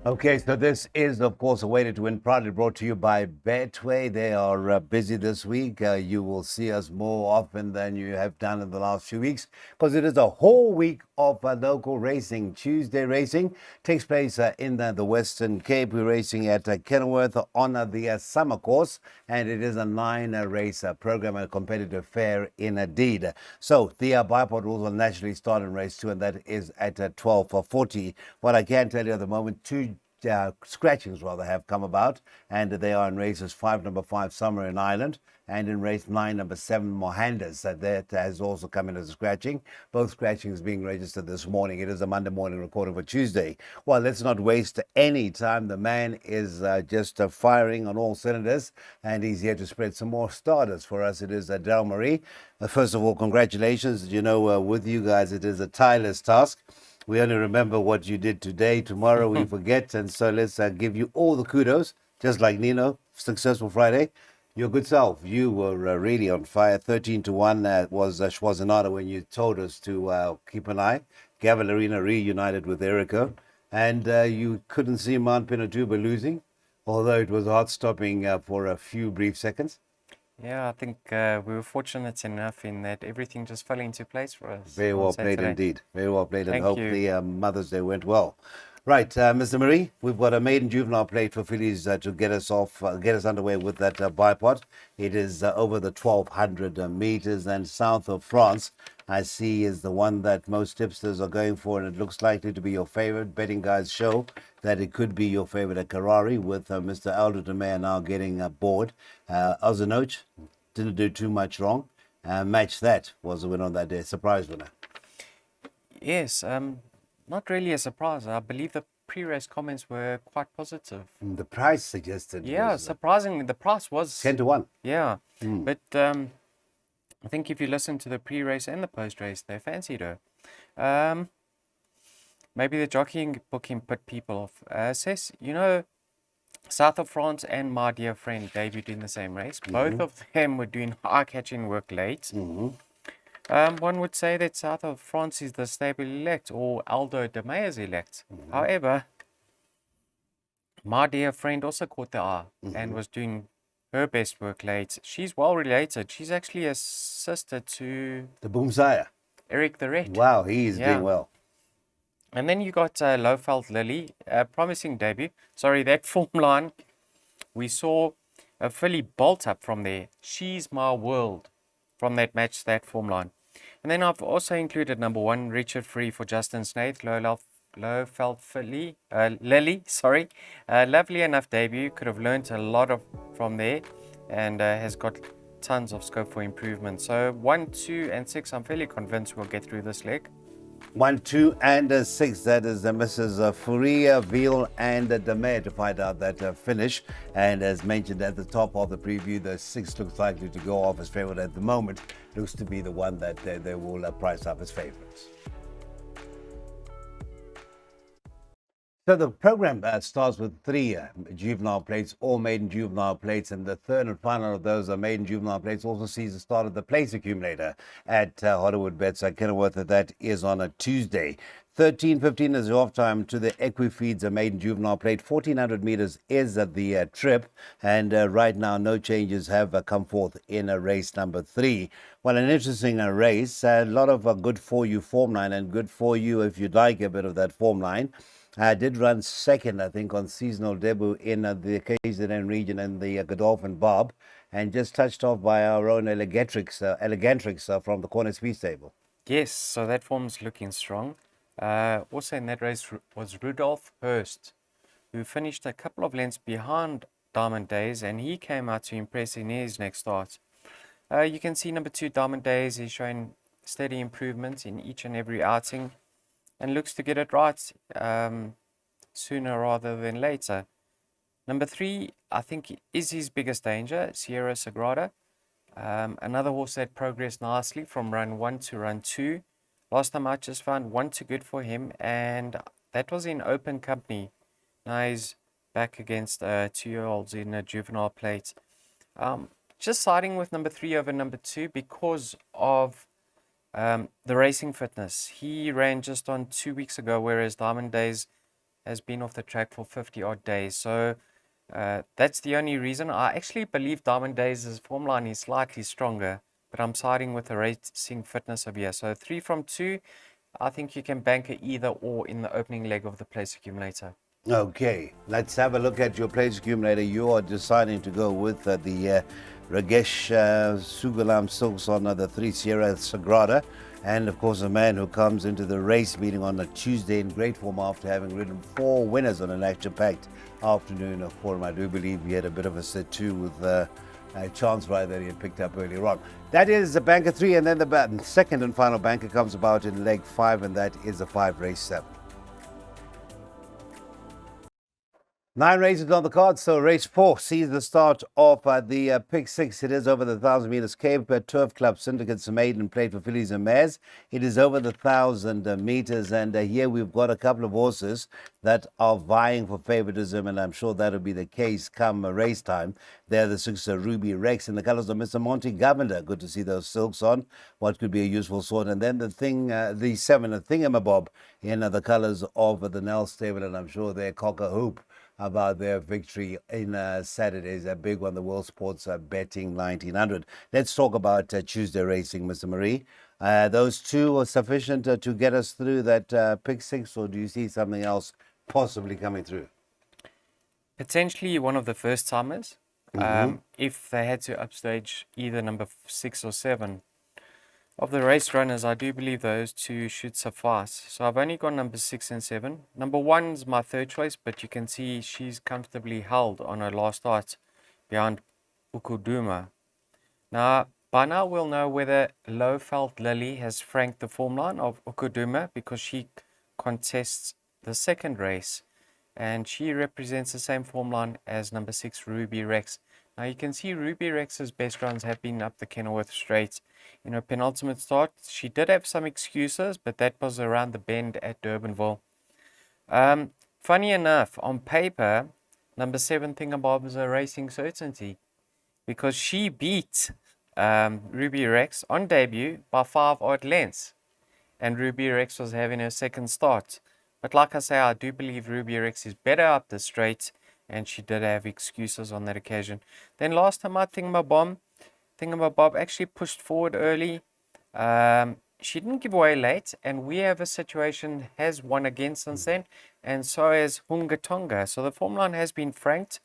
Okay, so this is, of course, a Way to Win, proudly brought to you by Betway. They are busy this week. You will see us more often than you have done in the last few weeks because it is a whole week of local racing. Tuesday racing takes place in the Western Cape. We're racing at Kenilworth on the summer course, and it is a 9-race program, a competitive fair indeed. So the bipod rules will naturally start in race 2, and that is at 12:40. What I can tell you at the moment, two scratchings rather have come about, and they are in races 5, number 5, Summer in Ireland, and in race 9, number 7, Mohandas. That has also come in as a scratching. Both scratchings being registered this morning. It is a Monday morning recording for Tuesday. Well, let's not waste any time. The man is just firing on all cylinders, and he's here to spread some more starters for us. It is Del Marie. First of all, congratulations. You know, with you guys, it is a tireless task. We only remember what you did today. Tomorrow we forget. And so let's give you all the kudos, just like Nino, successful Friday. Your good self. You were really on fire. 13-1 was Schwarzenegger when you told us to keep an eye. Gavilarina reunited with Erica. And you couldn't see Mount Pinatubo losing, although it was heart-stopping for a few brief seconds. Yeah, I think we were fortunate enough in that everything just fell into place for us. Very on well played Saturday. indeed. Very well played, and Thank hope you. the Mother's Day went well. Right, Mr. Marie, we've got a maiden juvenile plate for fillies to get us off, get us underway with that bipod. It is over the 1,200 meters, and south of France, I see, is the one that most tipsters are going for, and it looks likely to be your favorite. Betting guys show that it could be your favorite at Karari, with Mr. Aldo de Meyer now getting bored. Ozanoch didn't do too much wrong. Match That was the winner on that day, surprise winner. Yes, not really a surprise. I believe the pre-race comments were quite positive. The price suggested Yeah, was surprisingly, the price was 10-1. Yeah, but I think if you listen to the pre-race and the post-race, they fancied her. Maybe the jockeying booking put people off. Says, South of France and My Dear Friend debuted in the same race. Both of them were doing eye-catching work late. One would say that South of France is the stable elect, or Aldo de Meyer's elect. However, My Dear Friend also caught the eye and was doing her best work late. She's well related. She's actually a sister to The Boomsire. Eric the Red. Wow, he's doing well. And then you got Lowveld Lily, promising debut. Sorry, that form line, we saw a filly bolt up from there. She's My World from that match, that form line. And then I've also included number 1, Richard Free for Justin Snaith, Lowveld filly, Lily, sorry. Lovely enough debut, could have learnt a lot from there, and has got tons of scope for improvement. So 1, 2, and 6, I'm fairly convinced we'll get through this leg. 1, 2, and 6. That is Mrs. Furia, Veal, and Demare to find out that finish. And as mentioned at the top of the preview, the 6 looks likely to go off as favorite at the moment. Looks to be the one that they will price up as favorites. So the program starts with 3 juvenile plates, all maiden juvenile plates, and the third and final of those maiden juvenile plates also sees the start of the place accumulator at Hollywood Bets at Kenilworth. That is on a Tuesday. 13:15 is the off time to the Equifeeds maiden juvenile plate. 1,400 meters is the trip, and right now no changes have come forth in race number 3. Well, an interesting race, a lot of good for you form line, and good for you if you'd like a bit of that form line. I did run second, I think, on seasonal debut in the KZN region and the Godolphin Bob, and just touched off by our own Elegantrix from the Corner Speed Stable. Yes, so that form's looking strong. Also in that race was Rudolph Hurst, who finished a couple of lengths behind Diamond Days, and he came out to impress in his next start. You can see number 2, Diamond Days, is showing steady improvements in each and every outing, and looks to get it right sooner rather than later. Number 3, I think, is his biggest danger, Sierra Sagrada. Another horse that progressed nicely from run 1 to run 2. Last time I just found 1 too good for him, and that was in open company. Now he's back against 2-year-olds in a juvenile plate. Just siding with number 3 over number 2 because of the racing fitness. He ran just on 2 weeks ago, whereas Diamond Days has been off the track for 50 odd days. So that's the only reason. I actually believe Diamond Days' form line is slightly stronger, but I'm siding with the racing fitness of here. So 3 from 2, I think you can bank a either or in the opening leg of the place accumulator. Okay, let's have a look at your place accumulator. You are deciding to go with the Ragesh Sugalam Silks on the 3 Sierra Sagrada. And of course, a man who comes into the race meeting on a Tuesday in great form after having ridden 4 winners on an action-packed afternoon of form. I do believe he had a bit of a set too with a chance ride that he had picked up earlier on. That is the banker 3, and then the second and final banker comes about in leg 5, and that is a 5 race 7. 9 races on the card, so race 4 sees the start of the pick 6. It is over the 1,000 meters. Cape Turf Club Syndicate's Maiden played for fillies and mares. It is over the 1,000 meters, and here we've got a couple of horses that are vying for favoritism, and I'm sure that'll be the case come race time. They're the 6 Ruby Rex in the colors of Mr. Monty Governor. Good to see those silks on. What could be a useful sort. And then the 7 Thingamabob in the colors of the Nell Stable, and I'm sure they're cock a hoop about their victory in Saturday's a big one, the World Sports Betting 1900. Let's talk about Tuesday racing, Mr. Marie. Those two are sufficient to get us through that pick 6, or do you see something else possibly coming through? Potentially one of the first timers. If they had to upstage either number 6 or 7. Of the race runners, I do believe those two should suffice. So I've only got number 6 and 7. Number 1's my third choice, but you can see she's comfortably held on her last start behind Ukuduma. Now, by now we'll know whether Lowfelt Lily has franked the form line of Ukuduma, because she contests the second race, and she represents the same form line as number 6 Ruby Rex. Now you can see Ruby Rex's best runs have been up the Kenilworth Straight. In her penultimate start, she did have some excuses, but that was around the bend at Durbanville. Funny enough, on paper, number 7 Thingamabob is a racing certainty, because she beat Ruby Rex on debut by 5 odd lengths, and Ruby Rex was having her second start. But like I say, I do believe Ruby Rex is better up the straight, and she did have excuses on that occasion. Then last time out, Thingamabob actually pushed forward early. She didn't give away late, and we have a situation, has won again since then, and so has Hunga Tonga. So the form line has been franked.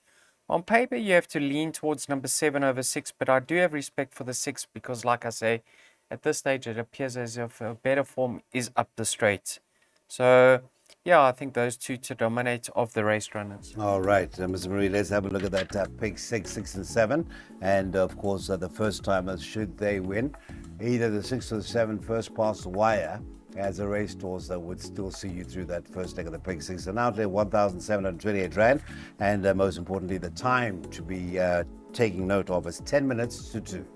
On paper, you have to lean towards number 7 over 6, but I do have respect for the 6, because like I say, at this stage, it appears as if a better form is up the straight. So yeah, I think those two to dominate of the race runners. All right, Mr. Marie, let's have a look at that pick 6, 6 and 7. And of course, the first timers, should they win, either the 6 or the 7 first past the wire as a race horse that would still see you through that first leg of the pick 6. An outlay 1,728 Rand. And most importantly, the time to be taking note of is 10 minutes to 2.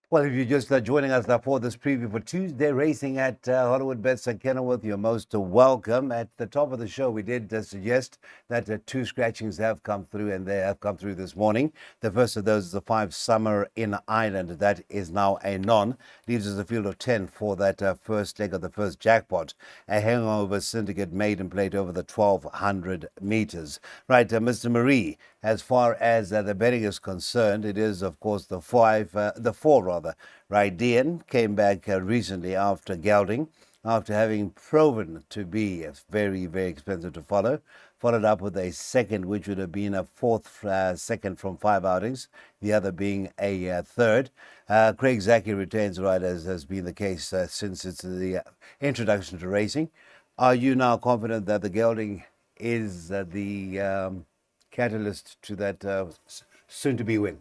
Well, if you're just joining us for this preview for Tuesday racing at Hollywood Bets and Kenilworth, you're most welcome. At the top of the show, we did suggest that 2 scratchings have come through, and they have come through this morning. The first of those is the 5 Summer in Ireland. That is now a non. Leaves us a field of 10 for that first leg of the first jackpot. A hangover syndicate Maiden played over the 1,200 meters. Right, Mr. Marie, as far as the betting is concerned, it is, of course, the 4 Rydean came back recently after gelding, after having proven to be very, very expensive to follow. Followed up with a second, which would have been a 4th second from 5 outings, the other being a third. Craig Zaki retains right, as has been the case since it's the introduction to racing. Are you now confident that the gelding is the catalyst to that soon-to-be win?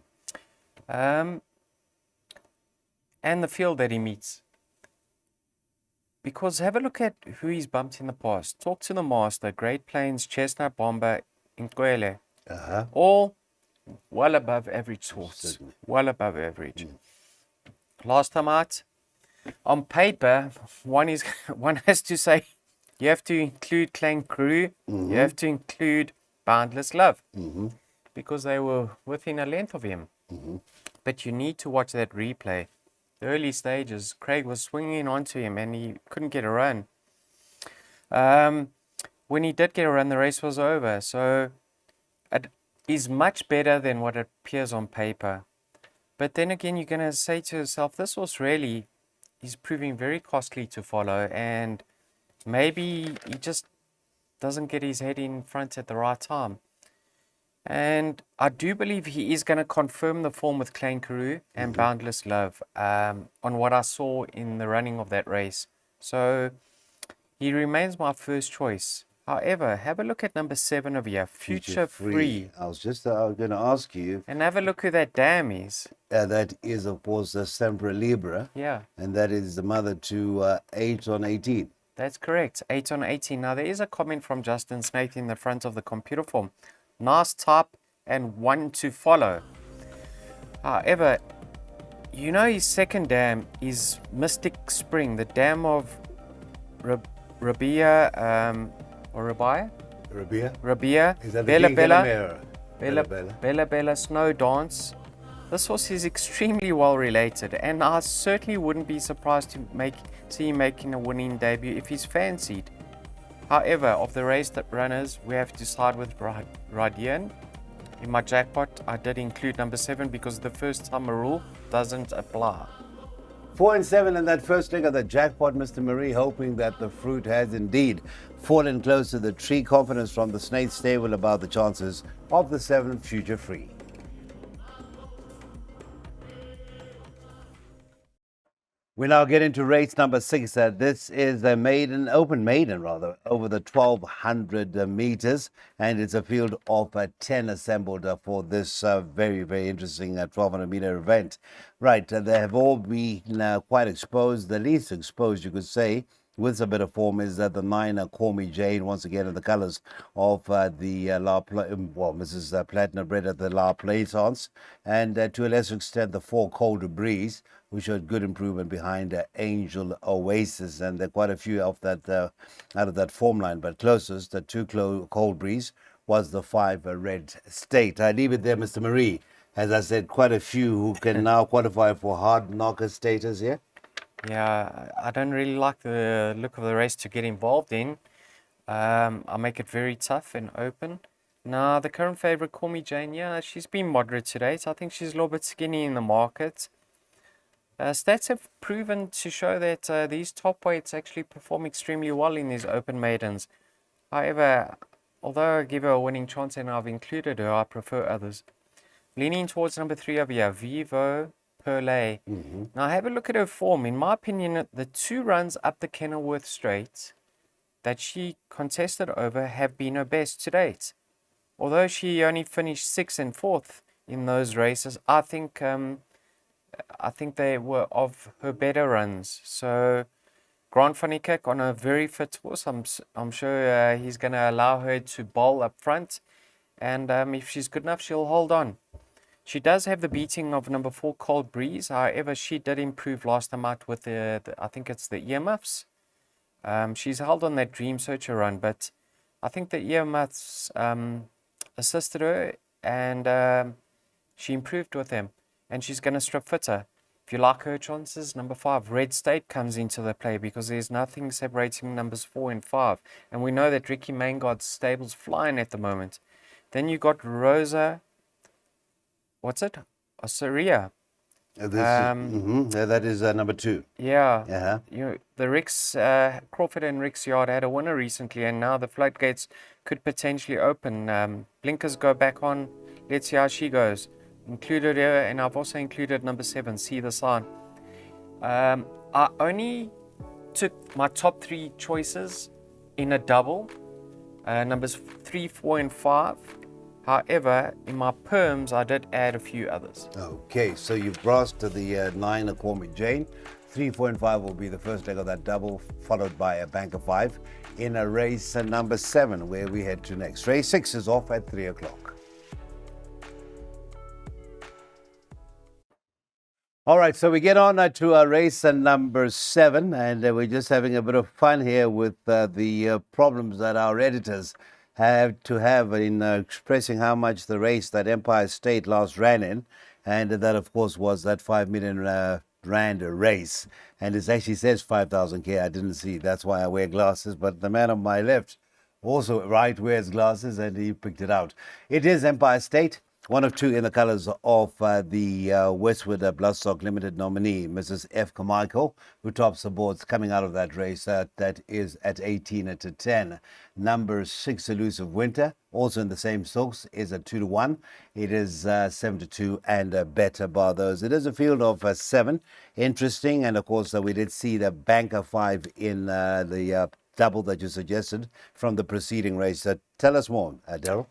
And the field that he meets. Because have a look at who he's bumped in the past. Talk to the master, Great Plains, Chestnut Bomber, Inkwele. All well above average sorts. Well above average. Last time out, on paper, one has to say, you have to include Clang Crew, you have to include Boundless Love, because they were within a length of him. But you need to watch that replay. the early stages, Craig was swinging onto him and he couldn't get a run. When he did get a run, the race was over. So it is much better than what it appears on paper. But then again, you're going to say to yourself, this horse really is proving very costly to follow, and maybe he just doesn't get his head in front at the right time. And I do believe he is going to confirm the form with Klein Karoo and Boundless Love on what I saw in the running of that race. So he remains my first choice. However, have a look at number 7 over here, Future Free. I was just going to ask you. And have a look who that dam is. That is, of course, the Sempre Libre. Yeah. And that is the mother to 8 on 18. That's correct, 8 on 18. Now, there is a comment from Justin Snaith in the front of the computer form. Nice type and one to follow. However, you know his second dam is Mystic Spring, the dam of Rabia, or Rabia? Rabia. Is that the Bella King Bella. Calamera? Bella Bella Snow Dance. This horse is extremely well related, and I certainly wouldn't be surprised to see him making a winning debut if he's fancied. However, of the race runners, we have to side with Radian. In my jackpot, I did include number 7 because the first time rule doesn't apply. 4 and 7 in that first leg of the jackpot, Mr. Marie, hoping that the fruit has indeed fallen close to the tree. Confidence from the Snaith stable about the chances of the 7 Future Free. We now get into race number 6. This is a open maiden over the 1200 meters, and it's a field of 10 assembled for this very, very interesting 1200 meter event. Right, they have all been quite exposed. The least exposed, you could say, with a bit of form, is the 9 Call Me Jane, once again in the colors of Mrs. Platinum bred at the La Plaisance, and to a lesser extent the 4 Cold Breeze, who showed good improvement behind Angel Oasis, and there are quite a few of that out of that form line, but closest, the 2 Cold Breeze, was the 5 Red State. I leave it there, Mr. Marie. As I said, quite a few who can now qualify for hard knocker status here. Yeah, I don't really like the look of the race to get involved in. I make it very tough and open. Now, the current favorite, Call Me Jane, yeah, she's been moderate today, so I think she's a little bit skinny in the market. Stats have proven to show that these top weights actually perform extremely well in these open maidens. However, although I give her a winning chance and I've included her, I prefer others. Leaning towards number 3 over here, Vivo Perlay. Now, have a look at her form. In my opinion, the 2 runs up the Kenilworth Straight that she contested over have been her best to date. Although she only finished 6th and 4th in those races, I think they were of her better runs. So, Grant van Niekerk on a very fit horse. I'm sure he's going to allow her to bowl up front. And if she's good enough, she'll hold on. She does have the beating of number 4, Cold Breeze. However, she did improve last time out with I think it's the earmuffs. She's held on that Dream Searcher run, but I think the earmuffs assisted her, and she improved with them. And she's going to strip fitter. If you like her chances, number 5, Red State, comes into the play because there's nothing separating numbers 4 and 5. And we know that Ricky Mangard's stable's flying at the moment. Then you got Rosa, what's it? Osseria. That is number 2. Yeah. The Ricks, Crawford and Ricks Yard had a winner recently, and now the floodgates could potentially open. Blinkers go back on. Let's see how she goes. Included her, and I've also included number 7, See the Sign. I only took my top 3 choices in a double, numbers 3, 4, and 5. However, in my perms, I did add a few others. Okay, so you've brassed to the 9 Call Me Jane. 3, 4, and 5 will be the first leg of that double, followed by a bank of 5 in a race number 7, where we head to next. Race 6 is off at 3 o'clock. All right, so we get on to our race number 7, and we're just having a bit of fun here with the problems that our editors have to have in expressing how much the race that Empire State last ran in, and that, of course, was that 5 million rand a race, and it actually says 5,000K. I didn't see. That's why I wear glasses. But the man on my left, also right, wears glasses, and he picked it out. It is Empire State. One of two in the colours of the Westwood Bloodstock Limited nominee, Mrs. F. Carmichael, who tops the boards coming out of that race. That is at 18-10. Number 6, Elusive Winter, also in the same stocks, is at 2-1. It is 7-2 and better bar those. It is a field of 7. Interesting. And of course, we did see the Banker 5 in the double that you suggested from the preceding race. Tell us more, Daryl.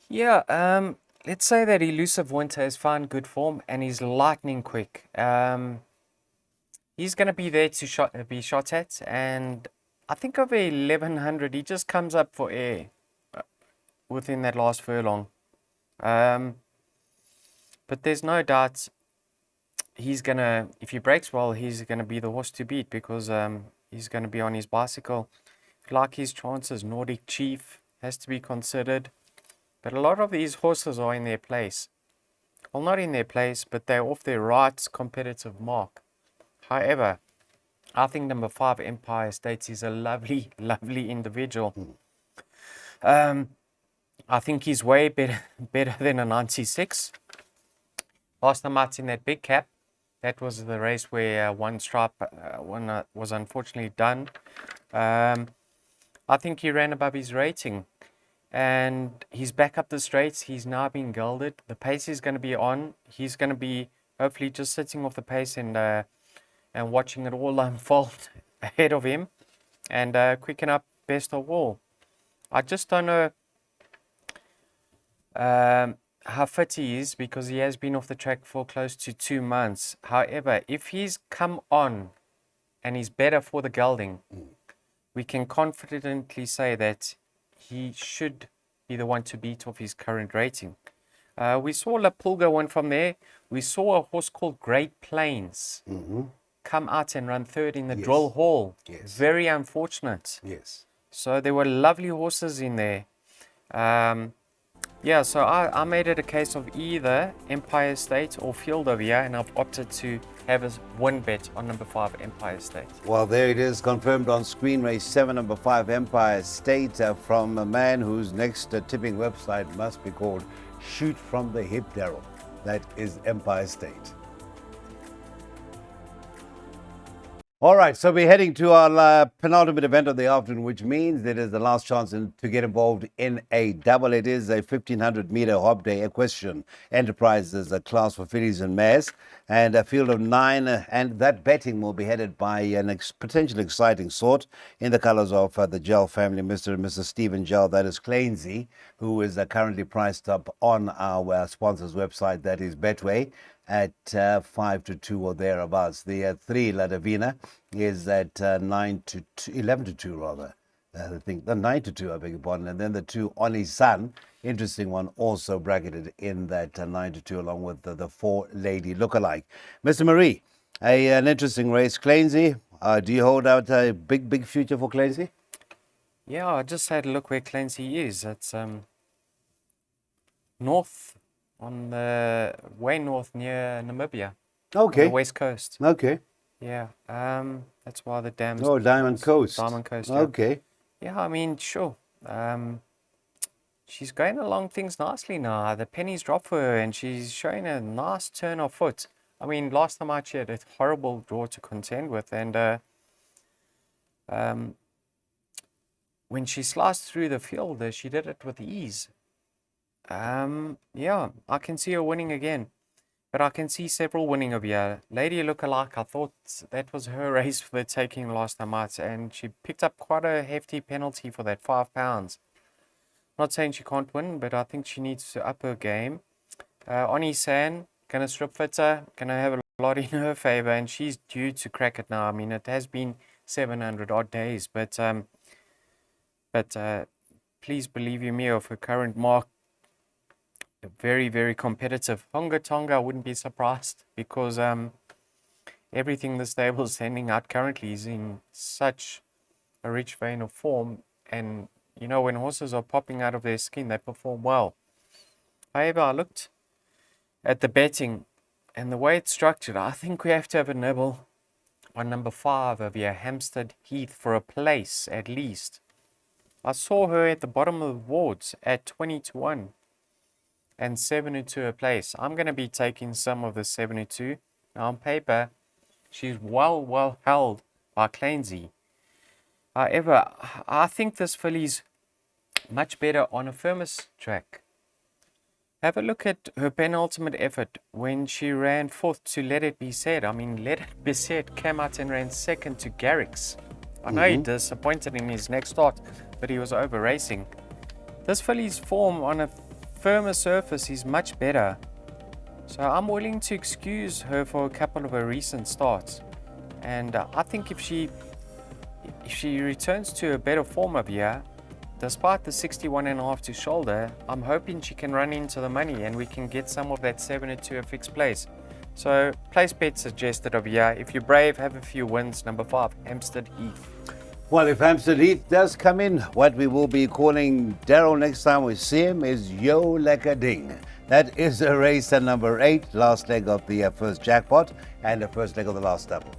Yeah, let's say that Elusive Winter has found good form and he's lightning quick. He's going to be there to be shot at, and I think over 1100, he just comes up for air within that last furlong. But there's no doubt he's going to, if he breaks well, he's going to be the horse to beat because he's going to be on his bicycle. If you like his chances, Nordic Chief has to be considered. But a lot of these horses are in their place. Well, not in their place, but they're off their right competitive mark. However, I think number 5, Empire State, is a lovely, lovely individual. I think he's way better than a 96. Last time out in that big cap, that was the race where one stripe was unfortunately done. I think he ran above his rating. And he's back up the straights. He's now been gelded. The pace is going to be on. He's going to be hopefully just sitting off the pace and watching it all unfold ahead of him and quicken up best of all. I just don't know how fit he is because he has been off the track for close to 2 months. However, if he's come on and he's better for the gelding, we can confidently say that he should be the one to beat off his current rating. We saw La Pulga win from there. We saw a horse called Great Plains come out and run third in the Drill Hall. Yes. Very unfortunate. Yes. So there were lovely horses in there. Yeah, so I made it a case of either Empire State or Field of Year, and I've opted to have a win bet on number 5, Empire State. Well, there it is, confirmed on screen. Race 7, number 5, Empire State, from a man whose next tipping website must be called Shoot From The Hip, Daryl. That is Empire State. All right, so we're heading to our penultimate event of the afternoon, which means it is the last chance to get involved in a double. It is a 1,500-meter Hobday Equestrian Enterprises class for fillies and mares, and a field of 9, and that betting will be headed by an potentially exciting sort in the colours of the Gel family, Mr. and Mrs. Stephen Gel. That is Clainsy, who is currently priced up on our sponsor's website, that is Betway, at 5-2 or thereabouts. The 3, La Divina, is at 9-2, 11-2 rather. I think the 9-2, I beg your pardon, and then the 2, On His Son, interesting one, also bracketed in that 9-2, along with the 4 Lady Lookalike. Mr. Marie, an interesting race. Clainsy, do you hold out a big future for Clainsy? Yeah, I just had a look where Clainsy is. It's north, on the way north near Namibia. Okay. On the west coast. Okay. Yeah, that's why the dams. Oh, Diamond Coast. Diamond Coast. Yeah. Okay. Yeah, I mean, sure. She's going along things nicely now. The pennies drop for her, and she's showing a nice turn of foot. I mean, last time out she had a horrible draw to contend with, and when she sliced through the field, she did it with ease. Yeah, I can see her winning again. But I can see several winning of here. Lady Lookalike, I thought that was her race for the taking last time out, and she picked up quite a hefty penalty for that, £5. Not saying she can't win, but I think she needs to up her game. Oni San, gonna strip fitter, gonna have a lot in her favor, and she's due to crack it now. I mean, it has been 700 odd days, but please believe you me, of her current mark, very, very competitive. Honga Tonga, I wouldn't be surprised because everything the stable's sending out currently is in such a rich vein of form, and you know, when horses are popping out of their skin, they perform well. However, I looked at the betting, And the way it's structured, I think we have to have a nibble on number 5 over here, Hampstead Heath, for a place at least. I saw her at the bottom of the wards at 20-1 and 7-2 a place. I'm going to be taking some of the 7-2. Now on paper, she's well held by Clancy. However, I think this filly's much better on a firmest track. Have a look at her penultimate effort when she ran fourth to Let It Be Said. I mean, Let It Be Said came out and ran second to Garrick's. I know he disappointed in his next start, but he was over racing. This filly's form on a firmer surface is much better. So I'm willing to excuse her for a couple of her recent starts. And I think if she returns to a better form of year, despite the 61.5 to shoulder, I'm hoping she can run into the money and we can get some of that 7-2 a fixed place. So place bet suggested of year. If you're brave, have a few wins. Number 5, Hampstead Heath. Well, if Hampstead Heath does come in, what we will be calling Daryl next time we see him is Yo Leka Ding. That is a race at number 8, last leg of the first jackpot and the first leg of the last double.